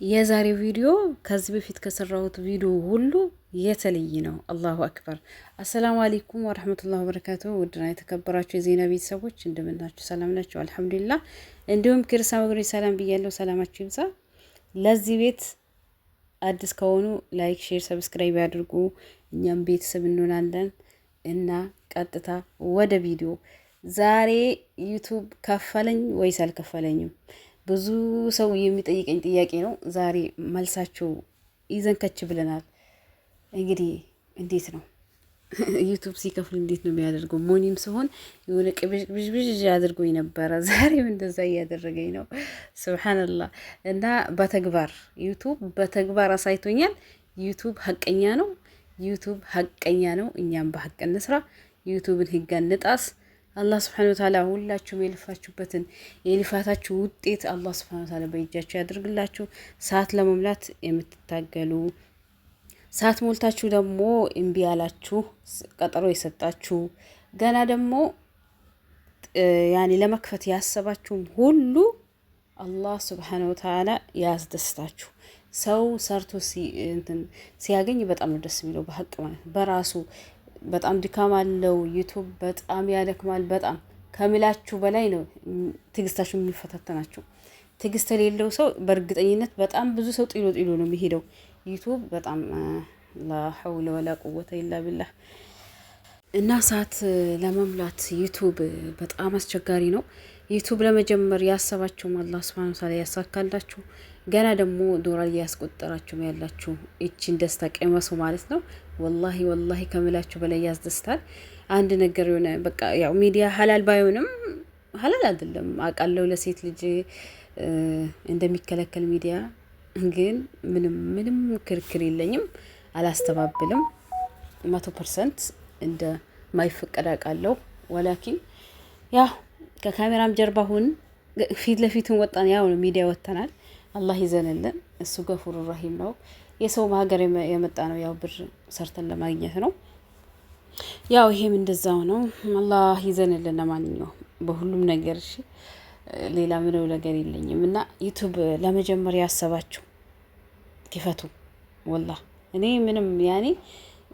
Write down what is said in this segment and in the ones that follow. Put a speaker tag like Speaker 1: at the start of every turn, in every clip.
Speaker 1: የዛሬው ቪዲዮ ከዚህ በፊት ከሰራሁት ቪዲዮ ሁሉ የተለየ ነው። አላሁ አክበር። አሰላሙ አለይኩም ወራህመቱላሂ ወበረካቱ። ውድና የተከበራችሁ የዜና ቤተሰቦች እንደምናችሁ፣ ሰላም ናችሁ? አልሐምዱሊላህ። እንዲሁም ክርስቲያን ወገኖች ሰላም ብያለሁ። ሰላማችሁ ይብዛ። ለዚህ ቤት አዲስ ከሆኑ ላይክ፣ ሼር፣ ሰብስክራይብ ያድርጉ። እኛም ቤተሰብ እንሆናለን እና ቀጥታ ወደ ቪዲዮ። ዛሬ ዩቱብ ከፈለኝ ወይስ አልከፈለኝም? ብዙ ሰው የሚጠይቀኝ ጥያቄ ነው። ዛሬ መልሳቸው ይዘን ከች ብለናል። እንግዲህ እንዴት ነው ዩቱብ ሲከፍል እንዴት ነው የሚያደርገው? ሞኒም ሲሆን የሆነ ቅብዥብዥ አድርጎኝ ነበረ። ዛሬም እንደዛ እያደረገኝ ነው። ሱብሃንአላህ። እና በተግባር ዩቱብ በተግባር አሳይቶኛል። ዩቱብ ሀቀኛ ነው። ዩቱብ ሀቀኛ ነው። እኛም በሀቅ እንስራ። ዩቱብን ህግ እንጣስ። አላህ ስብሐነ ወተዓላ ሁላችሁም የልፋችሁበትን የልፋታችሁ ውጤት አላህ ስብሐነ ወተዓላ በእጃችሁ ያድርግላችሁ። ሰዓት ለመሙላት የምትታገሉ ሰዓት ሞልታችሁ ደግሞ እምቢ ያላችሁ ቀጠሮ የሰጣችሁ ገና ደግሞ ያኔ ለመክፈት ያሰባችሁም ሁሉ አላህ ስብሐነ ወተዓላ ያስደስታችሁ። ሰው ሰርቶ ሲያገኝ በጣም ነው ደስ የሚለው። በሀቅ ማለት በራሱ በጣም ድካም አለው። ዩቱብ በጣም ያደክማል። በጣም ከምላችሁ በላይ ነው ትግስታችሁ የሚፈታተናችሁ። ትግስት የሌለው ሰው በእርግጠኝነት በጣም ብዙ ሰው ጥሎ ነው የሚሄደው። ዩቱብ በጣም ላ ሐውለ ወላ ቁወተ ኢላ ቢላህ። እና ሰዓት ለመሙላት ዩቱብ በጣም አስቸጋሪ ነው። ዩቱብ ለመጀመር ያሰባችሁም አላህ ሱብሃነሁ ወተዓላ ያሳካላችሁ። ገና ደግሞ ዶላር እያስቆጠራችሁ ያላችሁ እቺን ደስታ ቀመሱ ማለት ነው። ወላሂ ወላሂ ከምላችሁ በላይ ያስደስታል። አንድ ነገር የሆነ በቃ ያው ሚዲያ ሐላል ባይሆንም ሐላል አይደለም አውቃለሁ፣ ለሴት ልጅ እንደሚከለከል ሚዲያ ግን ምንም ክርክር የለኝም፣ አላስተባብልም። 100% እንደማይፈቀድ አውቃለሁ። ወላኪን ያው ከካሜራም ጀርባ ሁን ፊት ለፊቱን ወጣን፣ ያው ነው ሚዲያ ወጥተናል። አላህ ይዘንልን። እሱ ገፉር ረሂም ነው። የሰው ሀገር የመጣ ነው፣ ያው ብር ሰርተን ለማግኘት ነው። ያው ይሄም እንደዛው ነው። አላህ ይዘንልን። ለማንኛውም በሁሉም ነገር እሺ፣ ሌላ ምንም ነገር የለኝም። እና ዩቱብ ለመጀመሪያ ያሰባችሁ ክፈቱ። ወላሂ እኔ ምንም ያኔ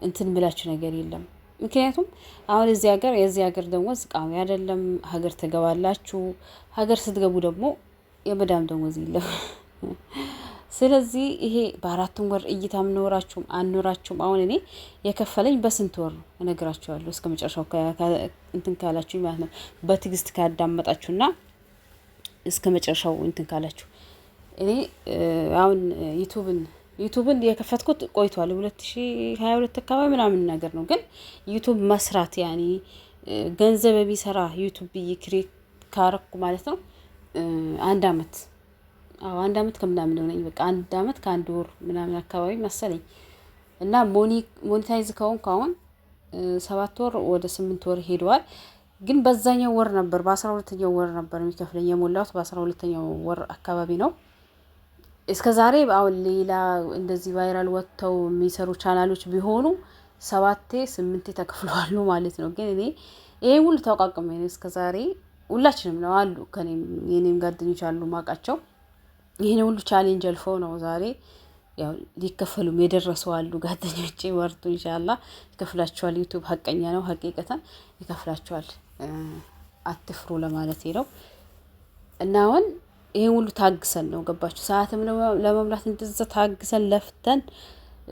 Speaker 1: እንትን ብላችሁ ነገር የለም። ምክንያቱም አሁን የዚህ ሀገር ደሞዝ ቃሚ አይደለም። ሀገር ትገባላችሁ። ሀገር ስትገቡ ደግሞ የመዳም ደሞዝ የለም። ስለዚህ ይሄ በአራቱም ወር እይታም ኖራችሁም አኖራችሁም አሁን እኔ የከፈለኝ በስንት ወር ነው እነግራችኋለሁ። እስከ መጨረሻው እንትን ካላችሁ ማለት ነው። በትግስት ካዳመጣችሁና እስከ መጨረሻው እንትን ካላችሁ እኔ አሁን ዩቱብን የከፈትኩት ቆይቷል። 2022 አካባቢ ምናምን ነገር ነው። ግን ዩቱብ መስራት ያኔ ገንዘብ ቢሰራ ዩቱብ ክሬት ካረኩ ማለት ነው አንድ አመት ከምናምን ነው ነኝ። በቃ አንድ አመት ከአንድ ወር ምናምን አካባቢ መሰለኝ። እና ሞኔታይዝ ከሆንኩ አሁን 7 ወር ወደ 8 ወር ሄደዋል። ግን በዛኛው ወር ነበር በ12ኛው ወር ነበር የሚከፍለኝ። የሞላሁት በ12ኛው ወር አካባቢ ነው። እስከ ዛሬ አሁን ሌላ እንደዚህ ቫይራል ወጥተው የሚሰሩ ቻናሎች ቢሆኑ 7-8 ተከፍለዋል ማለት ነው። ግን እኔ ይሄ ሁሉ ተቋቁሜ ነው እስከ ዛሬ። ሁላችንም ነው አሉ የኔም ጓደኞች አሉ ማቃቸው ይሄን ሁሉ ቻሌንጅ አልፈው ነው ዛሬ ያው ሊከፈሉም የደረሱ አሉ ጓደኞቼ። ወርቱ ኢንሻአላህ ይከፍላችኋል። ዩቱብ ሀቀኛ ነው። ሀቂቀተን ይከፍላችኋል። አትፍሩ ለማለት ነው። እና አሁን ይሄን ሁሉ ታግሰን ነው ገባችሁ። ሰዓትም ለመሙላት እንደዛ ታግሰን ለፍተን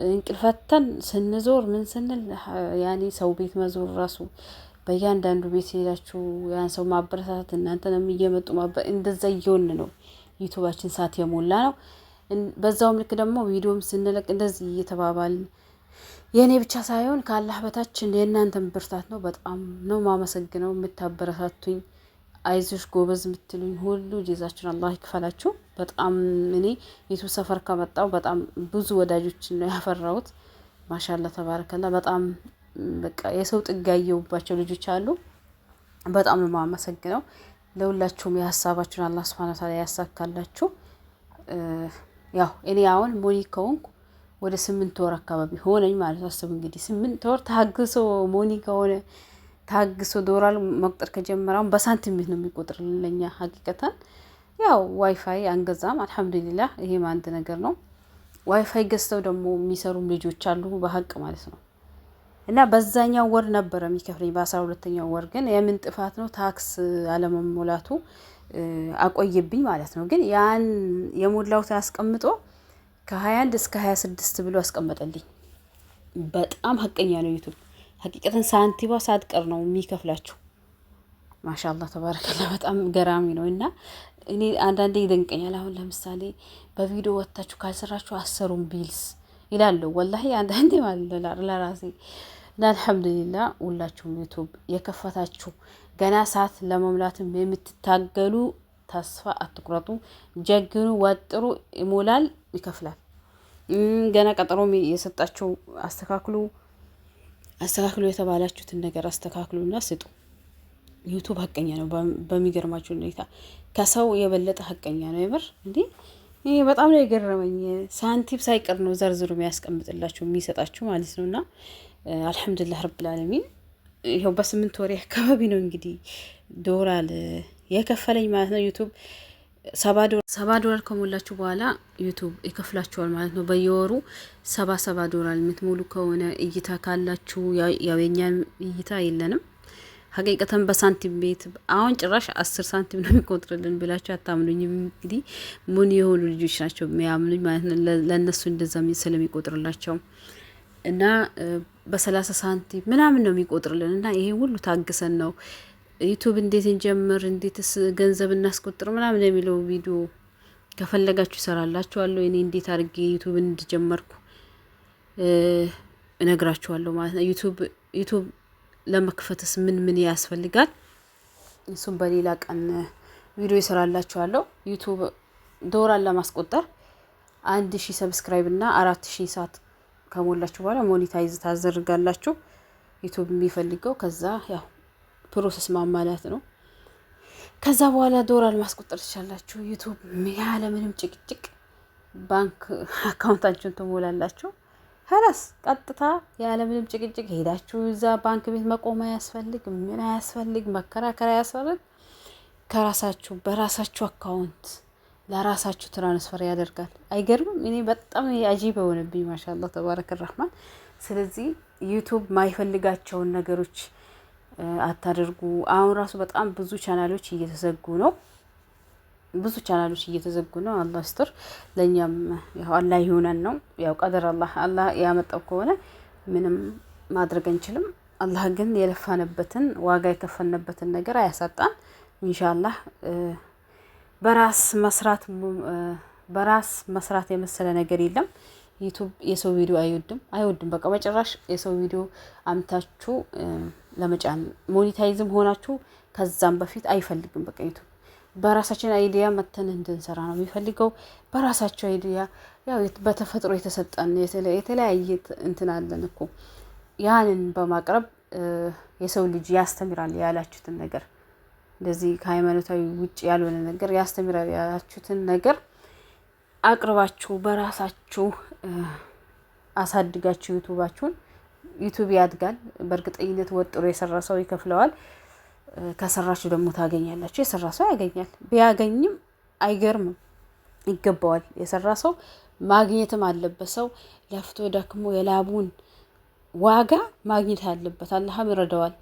Speaker 1: እንቅልፈተን ስንዞር ምን ስንል ያኔ ሰው ቤት መዞር ራሱ በእያንዳንዱ ቤት ሄዳችሁ ያን ሰው ማበረታታት እናንተንም እየመጡ እንደዛ እየሆን ነው ዩቱባችን ሰዓት የሞላ ነው። በዛውም ልክ ደግሞ ቪዲዮም ስንለቅ እንደዚህ እየተባባልን የኔ ብቻ ሳይሆን ከአላህ በታች የእናንተም ብርታት ነው። በጣም ነው ማመሰግነው የምታበረታቱኝ፣ አይዞሽ ጎበዝ የምትሉኝ ሁሉ ጀዛችሁን አላህ ይክፈላችሁ። በጣም እኔ ዩቱብ ሰፈር ከመጣው በጣም ብዙ ወዳጆችን ነው ያፈራሁት። ማሻአላህ ተባረከላ። በጣም በቃ የሰው ጥግ ያየሁባቸው ልጆች አሉ። በጣም ነው ማመሰግነው። ለሁላችሁም የሀሳባችሁን አላህ ሱብሃነሁ ወተዓላ ያሳካላችሁ። ያው እኔ አሁን ሞኒ ከሆንኩ ወደ 8 ወር አካባቢ ሆነኝ ማለት ነው። አስቡ እንግዲህ 8 ወር ታግሶ ሞኒ ከሆነ ታግሶ ዶላር መቁጠር ከጀመረው በሳንቲም ነው የሚቆጥርልኝ ለኛ ሀቂቀተን ያው ዋይፋይ አንገዛም አልሐምዱሊላህ። ይሄም አንድ ነገር ነው። ዋይፋይ ገዝተው ደግሞ የሚሰሩም ልጆች አሉ በሀቅ ማለት ነው። እና በዛኛው ወር ነበረ የሚከፍለኝ በ12ኛው ወር ግን የምን ጥፋት ነው ታክስ አለመሞላቱ አቆየብኝ ማለት ነው። ግን ያን የሞላውት አስቀምጦ ከ21 እስከ 26 ብሎ አስቀመጠልኝ። በጣም ሀቀኛ ነው ዩቱብ። ሀቂቀተን ሳንቲባ ሳትቀር ነው የሚከፍላችሁ። ማሻአላህ ተባረከላ በጣም ገራሚ ነው። እና እኔ አንዳንዴ ይደንቀኛል። አሁን ለምሳሌ በቪዲዮ ወጥታችሁ ካልሰራችሁ አሰሩም ቢልስ ይላሉ። ወላሂ አንዳንዴ ማለት ለራሴ እና አልሐምዱሊላህ ሁላችሁም ዩቱብ የከፈታችሁ ገና ሰዓት ለመሙላትም የምትታገሉ ተስፋ አትቁረጡ፣ ጀግኑ፣ ወጥሩ። ይሞላል፣ ይከፍላል። ገና ቀጠሮም የሰጣችሁ አስተካክሉ የተባላችሁትን ነገር አስተካክሉና ስጡ። ዩቱብ ሀቀኛ ነው በሚገርማችሁ ሁኔታ ከሰው የበለጠ ሀቀኛ ነው። የምር እንዴ ይሄ በጣም ነው የገረመኝ። ሳንቲም ሳይቀር ነው ዘርዝሩ የሚያስቀምጥላችሁ የሚሰጣችሁ ማለት ነውና አልሐምዱሊላህ ረብል ዓለሚን። ይኸው በ8 ወር አካባቢ ነው እንግዲህ ዶላር የከፈለኝ ማለት ነው። ዩቱብ $70 ከሞላችሁ በኋላ ዩቱብ ይከፍላችኋል ማለት ነው። በየወሩ $70 የምትሞሉ ከሆነ እይታ ካላችሁ ያው የኛን እይታ የለንም ሀቂቀተን በሳንቲም ቤት አሁን ጭራሽ 10 ሳንቲም ነው የሚቆጥርልን ብላችሁ አታምኑኝም። እንግዲህ ምን የሆኑ ልጆች ናቸው የሚያምኑኝ ማለት ነው። ለነሱ እንደዛ ስለሚቆጥርላቸው እና በ30 ሳንቲም ምናምን ነው የሚቆጥርልን። እና ይሄ ሁሉ ታግሰን ነው ዩቱብ እንዴት እንጀምር፣ እንዴትስ ገንዘብ እናስቆጥር ምናምን የሚለው ቪዲዮ ከፈለጋችሁ እሰራላችኋለሁ። እኔ እንዴት አድርጌ ዩቱብ እንድጀመርኩ እነግራችኋለሁ ማለት ነው። ዩቱብ ለመክፈትስ ምን ያስፈልጋል? እሱም በሌላ ቀን ቪዲዮ ይሰራላችኋለሁ። ዩቱብ ዶላር ለማስቆጠር 1000 ሰብስክራይብ እና 4000 ሰዓት ከሞላችሁ በኋላ ሞኔታይዝ ታዘርጋላችሁ። ዩቱብ የሚፈልገው ከዛ ያው ፕሮሰስ ማሟላት ነው። ከዛ በኋላ ዶላር ማስቆጠር ትችላላችሁ። ዩቱብ ያለ ምንም ጭቅጭቅ ባንክ አካውንታችሁን ትሞላላችሁ። ኸላስ ቀጥታ ያለ ምንም ጭቅጭቅ ሄዳችሁ እዛ ባንክ ቤት መቆም አያስፈልግ፣ ምን አያስፈልግ፣ መከራከር አያስፈልግ። ከራሳችሁ በራሳችሁ አካውንት ለራሳችሁ ትራንስፈር ያደርጋል። አይገርምም? እኔ በጣም አጂብ የሆነብኝ ማሻአላህ ተባረከ ረህማን። ስለዚህ ዩቱብ ማይፈልጋቸውን ነገሮች አታደርጉ። አሁን ራሱ በጣም ብዙ ቻናሎች እየተዘጉ ነው። አላህ ይስጥር። ለኛም ያው አላህ ይሆነን ነው። ያው ቀደር አላህ ያመጣው ከሆነ ምንም ማድረግ አንችልም። አላህ ግን የለፋነበትን ዋጋ የከፈልነበትን ነገር አያሳጣን ኢንሻአላህ። በራስ መስራት የመሰለ ነገር የለም። ዩቱብ የሰው ቪዲዮ አይወድም። በቃ በጭራሽ የሰው ቪዲዮ አምታችሁ ለመጫን ሞኔታይዝም ሆናችሁ ከዛም በፊት አይፈልግም። በቃ ዩቱብ በራሳችን አይዲያ መተን እንድንሰራ ነው የሚፈልገው። በራሳቸው አይዲያ ያው በተፈጥሮ የተሰጠን የተለያየ እንትን አለን እኮ ያንን በማቅረብ የሰው ልጅ ያስተምራል ያላችሁትን ነገር እንደዚህ ከሃይማኖታዊ ውጭ ያልሆነ ነገር ያስተምራል ያላችሁትን ነገር አቅርባችሁ በራሳችሁ አሳድጋችሁ ዩቱብ ያድጋል። በእርግጠኝነት ወጥሮ የሰራ ሰው ይከፍለዋል። ከሰራችሁ ደግሞ ታገኛላችሁ። የሰራ ሰው ያገኛል። ቢያገኝም አይገርምም፣ ይገባዋል። የሰራ ሰው ማግኘትም አለበት። ሰው ለፍቶ ደክሞ የላቡን ዋጋ ማግኘት አለበት። አላህም ይረዳዋል።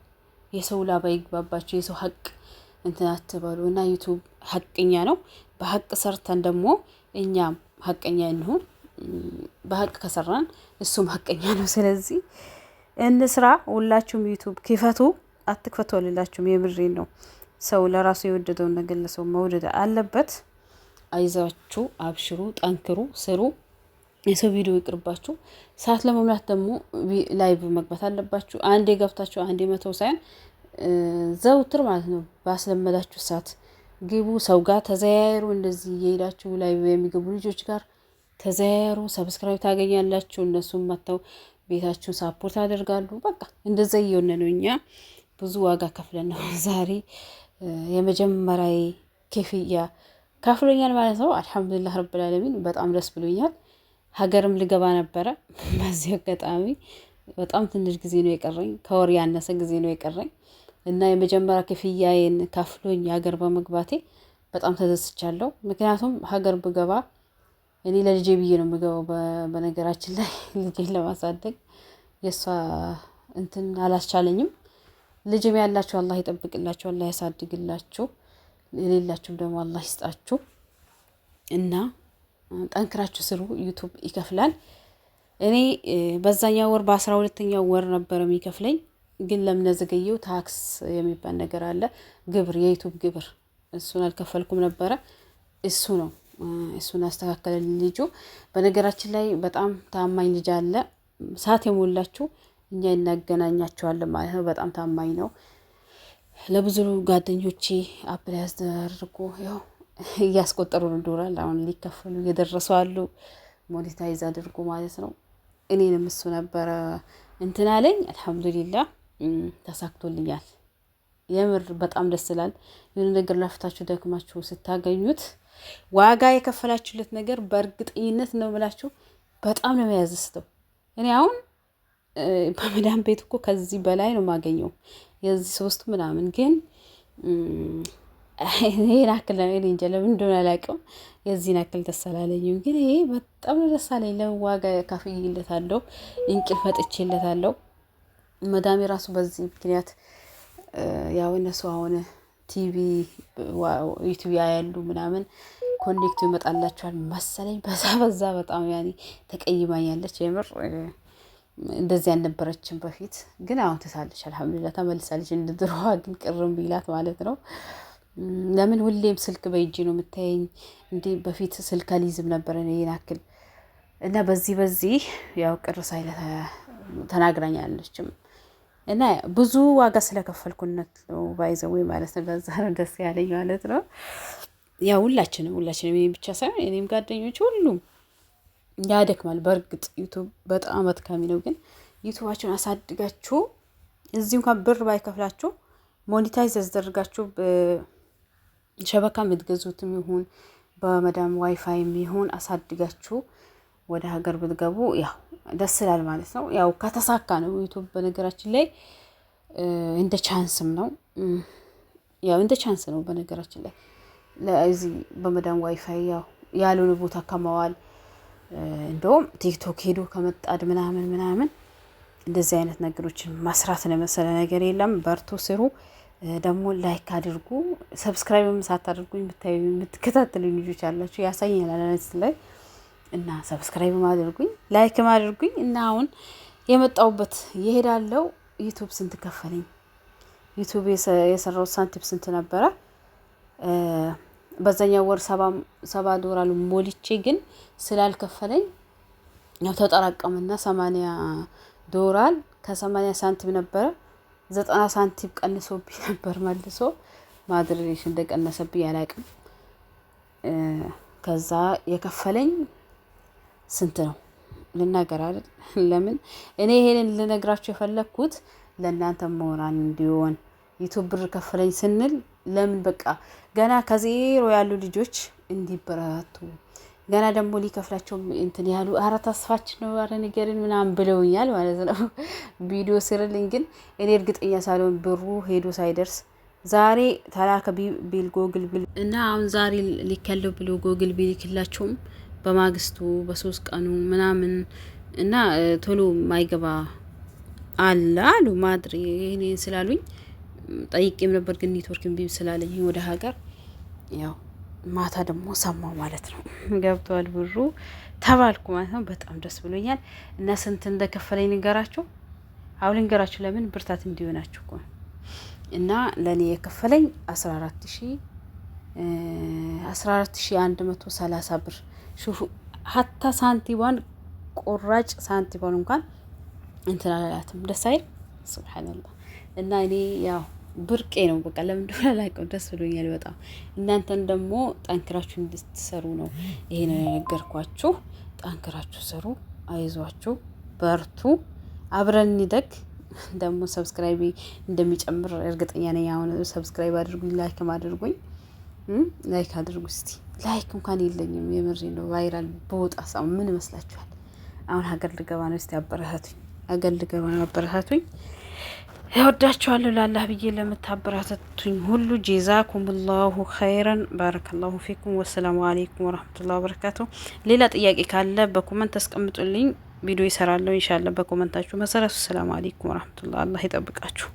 Speaker 1: የሰው ላባ ይግባባችሁ። የሰው ሀቅ እንትን አትበሉ። እና ዩቱብ ሀቀኛ ነው። በሀቅ ሰርተን ደግሞ እኛም ሀቀኛ እንሁን። በሀቅ ከሰራን እሱም ሀቀኛ ነው። ስለዚህ እንስራ። ሁላችሁም ዩቱብ ክፈቱ፣ አትክፈቱ አልላችሁም። የምሬን ነው። ሰው ለራሱ የወደደውን ነገር ለሰው መውደድ አለበት። አይዛችሁ፣ አብሽሩ፣ ጠንክሩ፣ ስሩ። የሰው ቪዲዮ ይቅርባችሁ። ሰዓት ለመሙላት ደግሞ ላይቭ መግባት አለባችሁ። አንዴ ገብታችሁ አንዴ መተው ሳይሆን ዘውትር ማለት ነው። ባስለመዳችሁ ሰዓት ግቡ። ሰው ጋር ተዘያየሩ። እንደዚህ እየሄዳችሁ ላይቭ የሚገቡ ልጆች ጋር ተዘያየሩ። ሰብስክራይብ ታገኛላችሁ። እነሱም መተው ቤታችሁን ሳፖርት ያደርጋሉ። በቃ እንደዛ እየሆነ ነው። እኛ ብዙ ዋጋ ከፍለን ነው ዛሬ የመጀመሪያ ክፍያ ከፍሎኛል ማለት ነው። አልሐምዱሊላህ ረብል ዓለሚን በጣም ደስ ብሎኛል። ሀገርም ልገባ ነበረ። በዚህ አጋጣሚ በጣም ትንሽ ጊዜ ነው የቀረኝ፣ ከወር ያነሰ ጊዜ ነው የቀረኝ እና የመጀመሪያ ክፍያዬን ከፍሎኝ ሀገር በመግባቴ በጣም ተደስቻለሁ። ምክንያቱም ሀገር ብገባ እኔ ለልጄ ብዬ ነው የምገባው። በነገራችን ላይ ልጄን ለማሳደግ የእሷ እንትን አላስቻለኝም። ልጅም ያላችሁ አላህ ይጠብቅላችሁ፣ አላህ ያሳድግላችሁ። የሌላችሁም ደግሞ አላህ ይስጣችሁ እና ጠንክራችሁ ስሩ። ዩቱብ ይከፍላል። እኔ በዛኛው ወር በ12ኛው ወር ነበር የሚከፍለኝ፣ ግን ለምን ዘገየው? ታክስ የሚባል ነገር አለ፣ ግብር፣ የዩቱብ ግብር። እሱን አልከፈልኩም ነበረ። እሱን አስተካከለልኝ ልጁ። በነገራችን ላይ በጣም ታማኝ ልጅ አለ። ሰዓት የሞላችሁ እኛ እናገናኛቸዋለን ማለት ነው። በጣም ታማኝ ነው። ለብዙ ጓደኞቼ አፕላይ ያስደርጉ ያው እያስቆጠሩ ነው ዶላር አሁን ሊከፈሉ እየደረሱ አሉ። ሞኔታይዝ አድርጉ ማለት ነው። እኔንም እሱ ነበረ እንትን አለኝ። አልሐምዱሊላህ ተሳክቶልኛል። የምር በጣም ደስ ይላል። የሆነ ነገር ለፍታችሁ ደክማችሁ ስታገኙት ዋጋ የከፈላችሁለት ነገር በእርግጠኝነት ነው ብላችሁ በጣም ነው የሚያዝስተው። እኔ አሁን በመዳን ቤት እኮ ከዚህ በላይ ነው የማገኘው የዚህ 3 ምናምን፣ ግን ይሄን አክል ነው። እኔ እንጃ ለምን እንደሆነ አላውቅም። የዚህን አክል ደስ አላለኝም፣ ግን ይሄ በጣም ነው ደስ አለኝ። ለምን ዋጋ ከፍዬለታለሁ፣ እንቅልፍ መጥቼለታለሁ። መዳሜ ራሱ በዚህ ምክንያት ያው እነሱ አሁን ቲቪ ዩቲዩብ ያያሉ ምናምን ኮኔክቱ ይመጣላችኋል መሰለኝ። በዛ በጣም ያኔ ተቀይማኛለች። የምር እንደዚህ ያልነበረችም በፊት፣ ግን አሁን ትሳለች። አልሐምዱሊላህ ተመልሳለች እንደ ድሮዋ፣ ግን ቅርም ቢላት ማለት ነው። ለምን ሁሌም ስልክ በእጄ ነው የምታየኝ? እንዴ በፊት ስልክ አልይዝም ነበር እኔ ያክል እና በዚህ ያው ቅር ሳይለት ተናግራኛለችም እና ብዙ ዋጋ ስለከፈልኩነት ነው ባይዘው ማለት ነው። ለዛ ነው ደስ ያለኝ ማለት ነው። ያው ሁላችንም እኔ ብቻ ሳይሆን እኔም ጓደኞች ሁሉም ያደክማል። በእርግጥ ዩቱብ በጣም አድካሚ ነው። ግን ዩቱባችሁን አሳድጋችሁ እዚህ እንኳን ብር ባይከፍላችሁ ሞኔታይዝ ያስደርጋችሁ ሸበካ የምትገዙትም ይሁን በመዳም ዋይፋይም ይሁን አሳድጋችሁ ወደ ሀገር ብትገቡ ያው ደስ ይላል ማለት ነው። ያው ከተሳካ ነው። ዩቱብ በነገራችን ላይ እንደ ቻንስም ነው። ያው እንደ ቻንስ ነው በነገራችን ላይ ለዚህ በመዳም ዋይፋይ ያው ያልሆነ ቦታ ከመዋል እንደውም ቲክቶክ ሄዶ ከመጣድ ምናምን እንደዚህ አይነት ነገሮችን መስራትን የመሰለ ነገር የለም። በርቱ፣ ስሩ። ደግሞ ላይክ አድርጉ። ሰብስክራይብም ሳታደርጉኝ የምትከታተሉኝ ልጆች አላችሁ፣ ያሳየኛል አናሊስት ላይ እና ሰብስክራይብ አድርጉኝ፣ ላይክ አድርጉኝ እና አሁን የመጣውበት ይሄዳለው። ዩቲዩብ ስንት ከፈለኝ? ዩቲዩብ የሰራው ሳንቲም ስንት ነበረ? በዛኛው ወር $7 ሞልቼ ግን ስላልከፈለኝ ያው ተጠራቀመና $80 ከ80 ሳንቲም ነበረ 90 ሳንቲም ቀንሶብኝ ነበር። መልሶ ማድረሽ እንደቀነሰብኝ አላውቅም። ከዛ የከፈለኝ ስንት ነው ልናገር አይደል? ለምን እኔ ይሄንን ልነግራችሁ የፈለኩት ለእናንተ ሞራል እንዲሆን ዩቲዩብ ብር ከፈለኝ ስንል ለምን በቃ ገና ከዜሮ ያሉ ልጆች እንዲበረታቱ ገና ደግሞ ሊከፍላቸው እንትን ያሉ ኧረ ተስፋችን ነው ኧረ ንገሪን ምናምን ብለውኛል ማለት ነው። ቪዲዮ ስርልኝ ግን እኔ እርግጠኛ ሳልሆን ብሩ ሄዶ ሳይደርስ ዛሬ ተላከ ቢል ጎግል ቢል እና አሁን ዛሬ ሊከለው ብሎ ጎግል ቢል ይክላችሁም በማግስቱ በ3 ቀኑ ምናምን እና ቶሎ ማይገባ አሉ ማድሪ ይሄን ስላሉኝ ጠይቄም ነበር። ግን ኔትወርክን ቢብ ስላለኝ ወደ ሀገር ያው ማታ ደግሞ ሰማው ማለት ነው። ገብቷል ብሩ ተባልኩ ማለት ነው። በጣም ደስ ብሎኛል። እና ስንት እንደከፈለኝ ንገራችሁ። አሁን ልንገራችሁ ለምን ብርታት እንዲሆናችሁ እኮ እና ለኔ የከፈለኝ 14130 ብር ሹፉ። ሀታ ሳንቲባን ቆራጭ ሳንቲባን እንኳን እንትን አላላትም። ደስ አይል ሱብሃንአላህ። እና እኔ ያው ብርቄ ነው በቃ ለምን እንደሆነ አላውቅም። ደስ ብሎኛል በጣም። እናንተን ደግሞ ጠንክራችሁ እንድትሰሩ ነው ይሄን ነገርኳችሁ። ጠንክራችሁ ስሩ፣ አይዟችሁ፣ በርቱ፣ አብረን እንደግ። ደግሞ ሰብስክራይብ እንደሚጨምር እርግጠኛ ነኝ። አሁን ሰብስክራይብ አድርጉኝ፣ ላይክም አድርጉኝ። ላይክ አድርጉ እስቲ። ላይክ እንኳን የለኝም የምሬ ነው። ቫይራል በወጣ ሰው ምን ይመስላችኋል? አሁን ሀገር ልገባ ነው። እስቲ አበረታቱኝ። ሀገር ልገባ ነው፣ አበረታቱኝ። ያወዳችኋለሁ ላላህ ብዬ ለምታበረታቱኝ ሁሉ ጀዛኩሙላሁ ኸይረን ባረከላሁ ፊኩም። ወሰላሙ አለይኩም ወራህመቱላሂ ወበረካቱ። ሌላ ጥያቄ ካለ በኮመንት አስቀምጡልኝ፣ ቪዲዮ ይሰራለሁ ኢንሻአላህ በኮመንታችሁ መሰረት። ሰላም አለይኩም ወራህመቱላሂ። አላህ ይጠብቃችሁ።